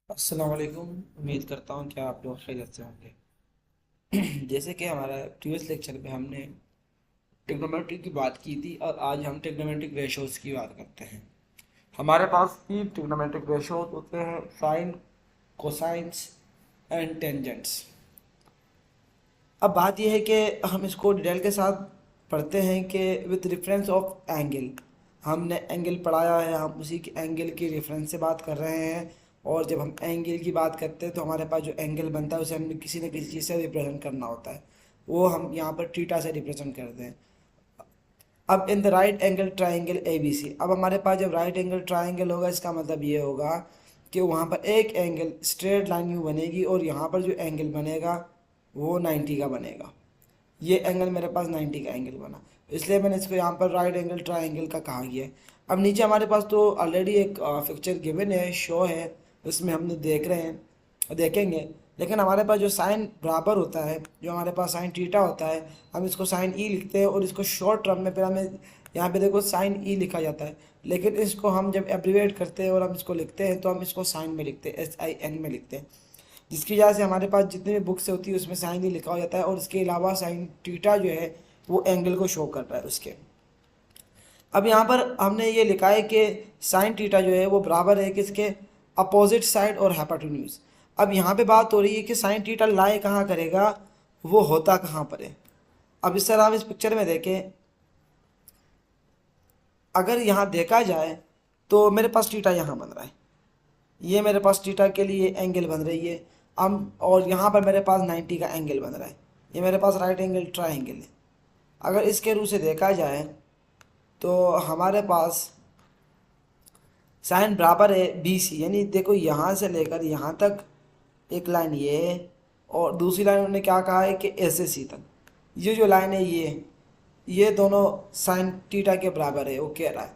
अस्सलाम वालेकुम। उम्मीद करता हूँ कि आप लोग खैरियत से होंगे। जैसे कि हमारा प्रीवियस लेक्चर में हमने ट्रिग्नोमेट्री की बात की थी और आज हम ट्रिग्नोमेट्रिक रेशोज़ की बात करते हैं। हमारे पास तीन ट्रिग्नोमेट्रिक रेशोज़ होते हैं: साइन, कोसाइंस एंड टेंजेंट्स। अब बात यह है कि हम इसको डिटेल के साथ पढ़ते हैं कि विद रेफरेंस ऑफ एंगल। हमने एंगल पढ़ाया है, हम उसी के एंगल की रेफरेंस से बात कर रहे हैं। और जब हम एंगल की बात करते हैं तो हमारे पास जो एंगल बनता है उसे हमने किसी न किसी चीज़ से रिप्रेजेंट करना होता है। वो हम यहाँ पर थीटा से रिप्रेजेंट करते हैं। अब in the right angle triangle A B C, अब हमारे पास जब राइट एंगल ट्राइंगल होगा इसका मतलब ये होगा कि वहाँ पर एक एंगल स्ट्रेट लाइन यूँ बनेगी और यहाँ पर जो एंगल बनेगा वो 90 का बनेगा। ये एंगल मेरे पास 90 का एंगल बना, इसलिए मैंने इसको यहाँ पर राइट एंगल ट्राइंगल का कहा गया है। अब नीचे हमारे पास तो ऑलरेडी एक पिक्चर गिवन है, शो है, उसमें हमने देख रहे हैं, देखेंगे। लेकिन हमारे पास जो साइन बराबर होता है, जो हमारे पास साइन थीटा होता है, हम इसको साइन ई लिखते हैं और इसको शॉर्ट टर्म में फिर हमें यहाँ पे देखो साइन ई लिखा जाता है। लेकिन इसको हम जब एब्रीवेट करते हैं और हम इसको लिखते हैं तो हम इसको साइन में लिखते हैं, SIN में लिखते हैं। जिसकी वजह से हमारे पास जितनी भी बुक्स होती है उसमें साइन ही लिखा हो जाता है और इसके अलावा साइन थीटा जो है वो एंगल को शो कर रहा है उसके। अब यहाँ पर हमने ये लिखा है कि साइन थीटा जो है वो बराबर है किसके, अपोजिट साइड और हाइपोटेन्यूज। अब यहाँ पे बात हो रही है कि साइन थीटा लाई कहाँ करेगा, वो होता कहाँ पर है। अब इस तरह हम इस पिक्चर में देखें, अगर यहाँ देखा जाए तो मेरे पास थीटा यहाँ बन रहा है, ये मेरे पास थीटा के लिए एंगल बन रही है। अब और यहाँ पर मेरे पास 90 का एंगल बन रहा है, ये मेरे पास राइट एंगल ट्राइंगल है। अगर इसके रूप से देखा जाए तो हमारे पास साइन बराबर है BC, यानी देखो यहाँ से लेकर यहाँ तक एक लाइन ये है और दूसरी लाइन उन्होंने क्या कहा है कि ऐसे सी तक, ये जो लाइन है ये दोनों साइन थीटा के बराबर है, वो कह रहा है।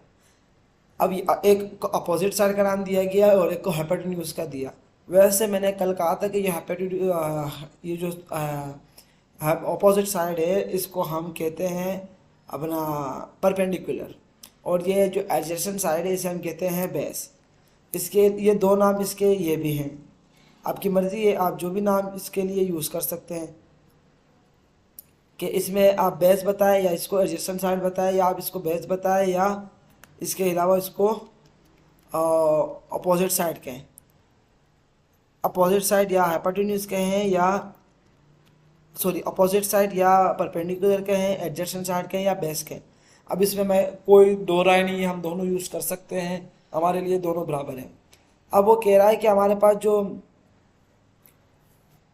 अब एक को अपोजिट साइड का नाम दिया गया और एक को हाइपोटेन्यूज का दिया। वैसे मैंने कल कहा था कि ये जो अपोजिट साइड है इसको हम कहते हैं अपना परपेंडिकुलर, और ये जो एडजेसेंट साइड है इसे हम कहते हैं बेस। इसके ये दो नाम इसके ये भी हैं, आपकी मर्ज़ी है, आप जो भी नाम इसके लिए यूज़ कर सकते हैं कि इसमें आप बेस बताएं या इसको एडजेसेंट साइड बताएं या आप इसको बेस बताएं या इसके अलावा इसको अपोजिट साइड कहें, अपोजिट साइड या हाइपोटेन्यूज कहें या सॉरी अपोजिट साइड या परपेंडिकुलर कहें, एडजेसेंट साइड कहें या बेस कहें। अब इसमें मैं कोई दो राय नहीं है, हम दोनों यूज़ कर सकते हैं, हमारे लिए दोनों बराबर हैं। अब वो कह रहा है कि हमारे पास जो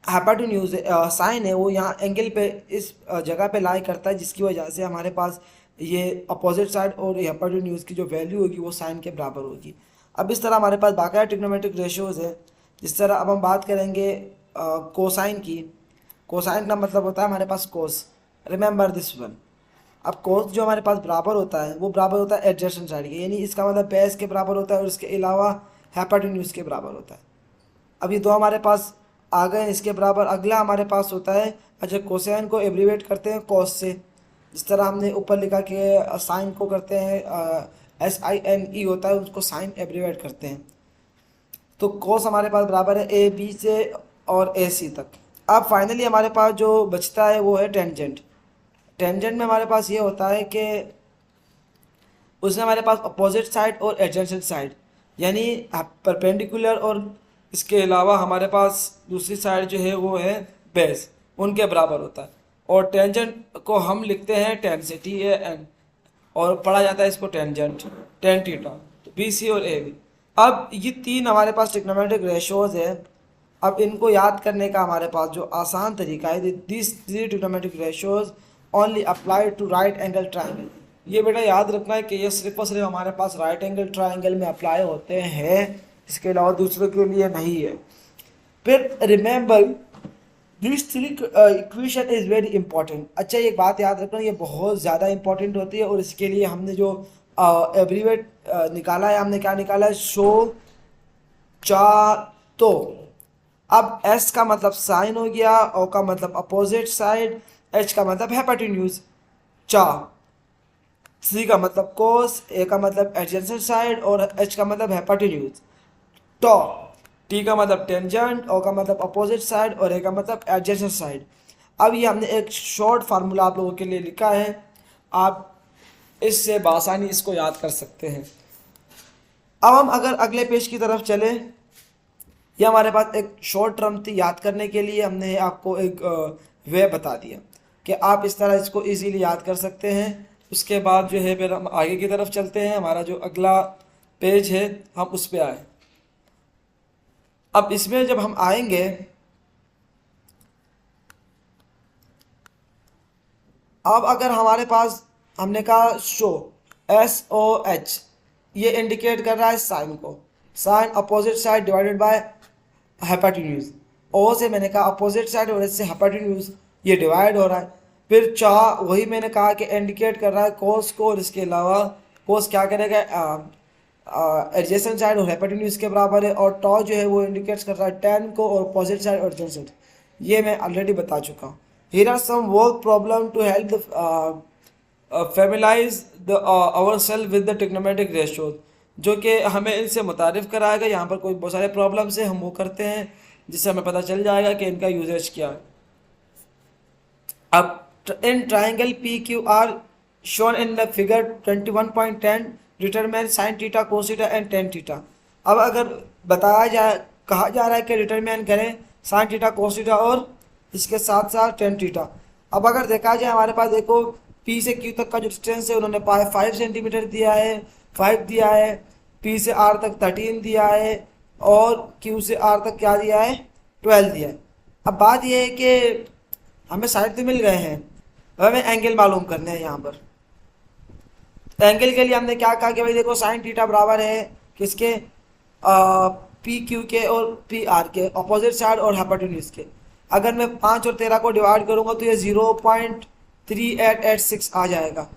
हाइपोटेन्यूज साइन है वो यहाँ एंगल पे इस जगह पे लाई करता है, जिसकी वजह से हमारे पास ये अपोजिट साइड और हाइपोटेन्यूज की जो वैल्यू होगी वो साइन के बराबर होगी। अब इस तरह हमारे पास बाकायदा ट्रिग्नोमेट्रिक रेशियोज है। जिस तरह अब हम बात करेंगे कोसाइन की। कोसाइन का मतलब होता है हमारे पास कोस, रिमेंबर दिस वन। अब कोस जो हमारे पास बराबर होता है वो बराबर होता है एडजेसेंट साइड के, यानी इसका मतलब बेस के बराबर होता है और इसके अलावा हाइपोटेन्यूज के बराबर होता है। अब ये दो हमारे पास आ गए, इसके बराबर अगला हमारे पास होता है, अच्छा कोसाइन को एब्रीवेट करते हैं कॉस से, जिस तरह हमने ऊपर लिखा कि साइन को करते हैं SINE होता है, उसको साइन एब्रीवेट करते हैं। तो कॉस हमारे पास बराबर है AB से और AC तक। अब फाइनली हमारे पास जो बचता है वो है टेंजेंट। टेंजेंट में हमारे पास ये होता है कि उसमें हमारे पास अपोजिट साइड और एडजेसेंट साइड, यानी परपेंडिकुलर और इसके अलावा हमारे पास दूसरी साइड जो है वो है बेस, उनके बराबर होता है। और टेंजेंट को हम लिखते हैं टेन से, TAN, और पढ़ा जाता है इसको टेंजेंट, टेन थीटा, तो BC और AB। अब ये तीन हमारे पास ट्रिग्नोमेट्रिक रेशियोज है। अब इनको याद करने का हमारे पास जो आसान तरीका है, this three trigonometric ratios only apply to right angle triangle. ये बेटा याद रखना है कि ये सिर्फ और सिर्फ हमारे पास राइट एंगल ट्राइंगल में अप्लाई होते हैं, इसके अलावा दूसरों के लिए नहीं है। फिर remember this three equation is very important. अच्छा एक बात याद रखना, ये बहुत ज़्यादा इंपॉर्टेंट होती है और इसके लिए हमने जो एब्रीवेट निकाला है, हमने क्या निकाला है, शो चा तो। अब S का मतलब साइन हो गया, O का मतलब अपोजिट साइड, H का मतलब हाइपोटेन्यूज, चा, C का मतलब कोस, A का मतलब एडजेसेंट साइड और H का मतलब हाइपोटेन्यूज, तो टी का मतलब टेंजेंट, ओ का मतलब अपोजिट साइड और ए का मतलब एडजेसेंट साइड। अब ये हमने एक शॉर्ट फार्मूला आप लोगों के लिए लिखा है, आप इससे बासानी इसको याद कर सकते हैं। अब हम अगर अगले पेज की तरफ चले, ये हमारे पास एक शॉर्ट टर्म थी, याद करने के लिए हमने आपको एक वे बता दिया कि आप इस तरह इसको इजीली याद कर सकते हैं। उसके बाद जो है फिर हम आगे की तरफ चलते हैं, हमारा जो अगला पेज है हम उस पर आए। अब इसमें जब हम आएंगे, अब अगर हमारे पास हमने कहा शो SOH, ये इंडिकेट कर रहा है साइन को, sine opposite side divided by hypotenuse. ओ से मैंने कहा अपोजिट साइड और इससे हाइपोटेन्यूज, ये डिवाइड हो रहा है। फिर चाह वही मैंने कहा कि इंडिकेट कर रहा है कोस को, और इसके अलावा कोस क्या करेगा, एडजेसेंट साइड और हाइपोटेन्यूज के बराबर है। और टॉ जो है वो इंडिकेट्स कर रहा है टेन को और अपोजिट साइड और एडजेसेंट। ये मैं ऑलरेडी बता चुका हूँ। Here are some work problem to help the familiarize the our self with the trigonometric ratios, जो कि हमें इनसे मुतारिफ कराएगा। यहाँ पर कोई बहुत सारे प्रॉब्लम्स है, हम वो करते हैं जिससे हमें पता चल जाएगा कि इनका यूजेज क्या है। अब in triangle PQR shown in the figure 21.10 determine sine theta cos theta and tan theta. अब अगर बताया जाए, कहा जा रहा है कि डिटरमाइन करें साइन थीटा कोस थीटा और इसके साथ साथ टेन थीटा। अब अगर देखा जाए हमारे पास देखो P से Q तक का जो डिस्टेंस है उन्होंने 5 सेंटीमीटर दिया है, 5 दिया है, P से R तक 13 दिया है और Q से R तक क्या दिया है, 12 दिया है। अब बात यह है कि हमें साइड तो मिल गए हैं, अब हमें एंगल मालूम करने हैं। यहाँ पर एंगल के लिए हमने क्या कहा कि भाई देखो साइन थीटा बराबर है किसके, PQ के और PR के, अपोजिट साइड और हाइपोटेन्यूज के। अगर मैं 5 और 13 को डिवाइड करूंगा तो ये 0.3886 आ जाएगा।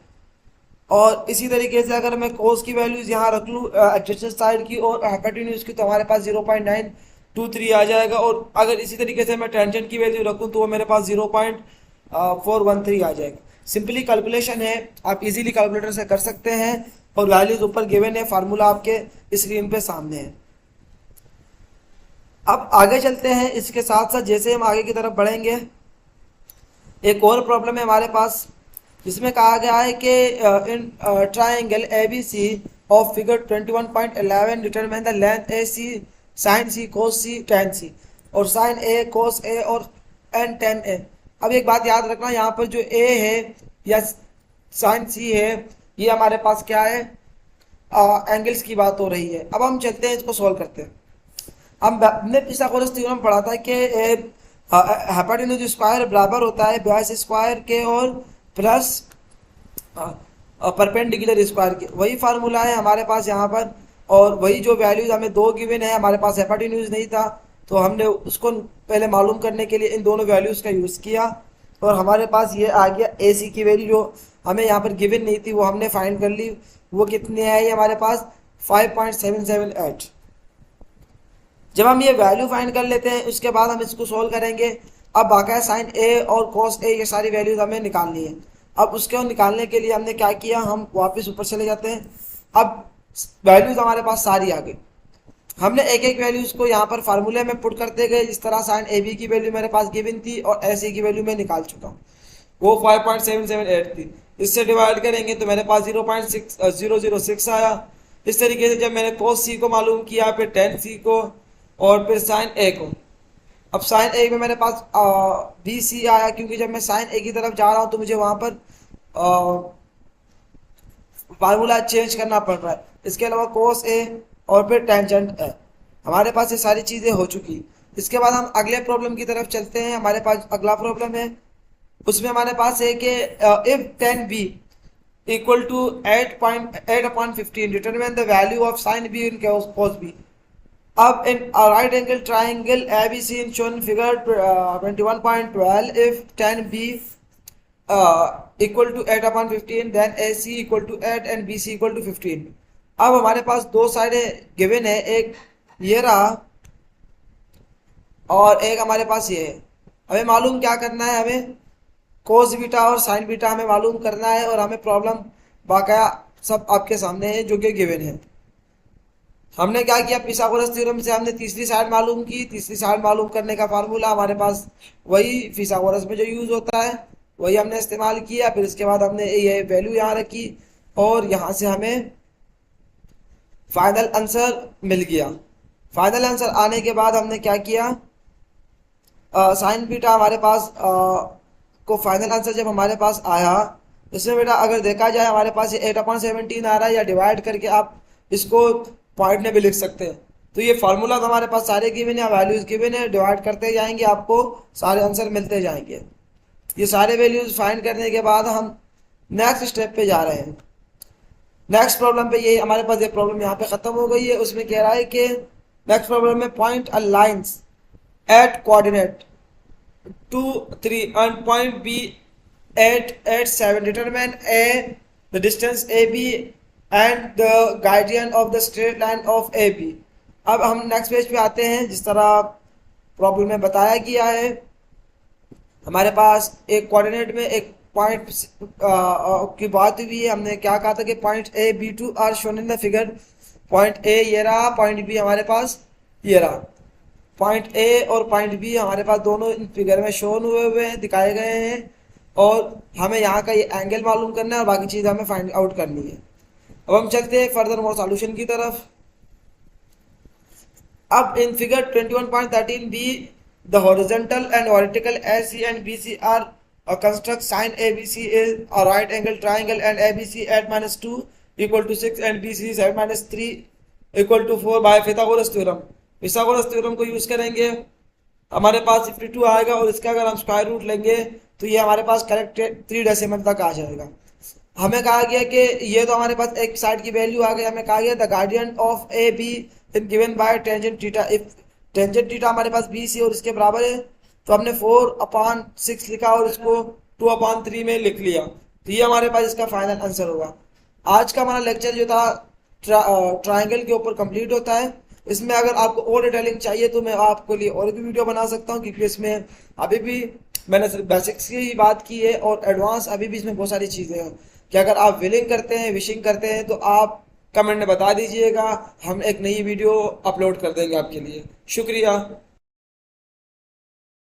और इसी तरीके से अगर मैं कोस की वैल्यूज यहाँ रख लूँ एडजेसेंट साइड की और हाइपोटेन्यूज की, तो हमारे पास 0.923 आ जाएगा। और अगर इसी तरीके से मैं टेंजेंट की वैल्यू रखूँ तो वो मेरे पास 0.413 आ जाएगा। सिंपली कैलकुलेशन है, आप इजीली कैलकुलेटर से कर सकते हैं और वैल्यूज ऊपर गिवन है, फार्मूला आपके स्क्रीन पे सामने है। अब आगे चलते हैं। इसके साथ साथ जैसे हम आगे की तरफ बढ़ेंगे, एक और प्रॉब्लम है हमारे पास जिसमें कहा गया है कि in triangle ABC of figure 21.11 determine the length AC sine C cos C tan C और साइन A कोस A और n tan A। अब एक बात याद रखना, यहाँ पर जो A है या साइन C है, ये हमारे पास क्या है, एंगल्स की बात हो रही है। अब हम चलते हैं, इसको सॉल्व करते हैं। हमने पिथागोरस थ्योरम पढ़ा था कि हाइपोटेन्यूज स्क्वायर बराबर होता है बेस स्क्वायर के और प्लस परपेंडिकुलर स्क्वायर के। वही फार्मूला है हमारे पास यहाँ पर, और वही जो वैल्यूज हमें दो गिवन है, हमारे पास हाइपोटेन्यूज नहीं था तो हमने उसको पहले मालूम करने के लिए इन दोनों वैल्यूज का यूज़ किया और हमारे पास ये आ गया AC की वैल्यू जो हमें यहाँ पर गिवन नहीं थी वो हमने फाइंड कर ली। वो कितने आई हमारे पास 5.778। जब हम ये वैल्यू फाइंड कर लेते हैं उसके बाद हम इसको सोल्व करेंगे। अब बाकायदा साइन A और कॉस A ये सारी वैल्यूज हमें निकालनी है। अब उसको निकालने के लिए हमने क्या किया, हम वापस ऊपर चले जाते हैं। अब वैल्यूज हमारे पास सारी आ गई, हमने एक एक वैल्यूज को यहाँ पर फार्मूले में पुट करते गए। जिस तरह साइन AB की वैल्यू मेरे पास गिवन थी और AC की वैल्यू मैं निकाल चुका हूँ, वो 5.778 थी। इससे डिवाइड करेंगे तो मेरे पास 0.006 आया। इस तरीके से जब मैंने cos C को मालूम किया, फिर tan C को और फिर साइन A को। अब साइन A में मेरे पास BC आया, क्योंकि जब मैं साइन A की तरफ जा रहा हूँ तो मुझे वहाँ पर फार्मूला चेंज करना पड़ रहा है। इसके अलावा कोस A और फिर टेंजेंट A। हमारे पास ये सारी चीज़ें हो चुकी। इसके बाद हम अगले प्रॉब्लम की तरफ चलते हैं। हमारे पास अगला प्रॉब्लम है, उसमें हमारे पास है कि if 10b equal to 8.8/15 determine the value of sine B in cos B। अब in right angle triangle ABC in shown figure 21.12 if 10b equal to 8/15 then AC equal to 8 and BC equal to 15। अब हमारे पास दो साइडें given है, एक ये रहा और एक हमारे पास ये है। हमें मालूम क्या करना है, हमें कोस बीटा और साइन बीटा हमें मालूम करना है और हमें प्रॉब्लम बाकाया सब आपके सामने है जो कि गिवन है। हमने क्या किया, पिथागोरस थ्योरम से हमने तीसरी साइड मालूम की। तीसरी साइड मालूम करने का फार्मूला हमारे पास वही पिथागोरस में जो यूज होता है वही हमने इस्तेमाल किया। फिर उसके बाद हमने ये वैल्यू यहाँ रखी और यहाँ से हमें फाइनल आंसर मिल गया। फाइनल आंसर आने के बाद हमने क्या किया, साइन बीटा हमारे पास को फाइनल आंसर जब हमारे पास आया, इसमें बेटा अगर देखा जाए हमारे पास ये 8/17 आ रहा है, या डिवाइड करके आप इसको पॉइंट में भी लिख सकते हैं। तो ये फार्मूला तो हमारे पास सारे गिवन है, वैल्यूज गिवन है, डिवाइड करते जाएंगे आपको सारे आंसर मिलते जाएंगे। ये सारे वैल्यूज फाइंड करने के बाद हम नेक्स्ट स्टेप पे जा रहे हैं। नेक्स्ट प्रॉब्लम पे ये हमारे पास ये प्रॉब्लम यहाँ पे खत्म हो गई है। उसमें कह रहा है कि नेक्स्ट प्रॉब्लम में point a lines eight coordinate 2, 3 and point B at 7. Determine the distance AB and the guardian of the straight line of AB. अब हम नेक्स्ट पेज पे आते हैं। जिस तरह प्रॉब्लम में बताया गया है, हमारे पास एक कोऑर्डिनेट में एक पॉइंट की बात हुई है। हमने क्या कहा था कि point A, B2 are shown in the figure. Point A ये रहा, पॉइंट B हमारे पास ये रहा। पॉइंट ए और पॉइंट बी हमारे पास दोनों इन फिगर में शोन हुए हैं, दिखाए गए हैं, और हमें यहाँ का ये एंगल मालूम करना है और बाकी चीज़ हमें फाइंड आउट करनी है। अब हम चलते हैं फर्दर मोर सॉल्यूशन की तरफ। अब in figure 21.13 be the horizontal and vertical S C and B C are construct sine A B C is a right angle triangle and A B C at -2 = 6 and B C 7-3 = 4 by Pythagoras theorem. Pythagoras theorem को use करेंगे, हमारे पास 52 आएगा और इसका अगर हम square root लेंगे तो ये हमारे पास करेक्ट 3 डेसिमल तक आ जाएगा। हमें कहा गया कि ये तो हमारे पास एक साइड की वैल्यू आ गई। हमें कहा गया the gradient of A B is given by tangent theta. If tangent theta हमारे पास बी सी और इसके बराबर है तो हमने 4/6 लिखा और इसको 2/3 में लिख लिया। तो ये हमारे पास इसका फाइनल आंसर होगा। आज का हमारा लेक्चर जो था ट्राइंगल के ऊपर कंप्लीट होता है। इसमें अगर आपको और डिटेलिंग चाहिए तो मैं आपके लिए और भी वीडियो बना सकता हूँ, क्योंकि इसमें अभी भी मैंने सिर्फ बेसिक्स की ही बात की है और एडवांस अभी भी इसमें बहुत सारी चीज़ें हैं कि अगर आप विलिंग करते हैं, विशिंग करते हैं तो आप कमेंट में बता दीजिएगा, हम एक नई वीडियो अपलोड कर देंगे आपके लिए। शुक्रिया।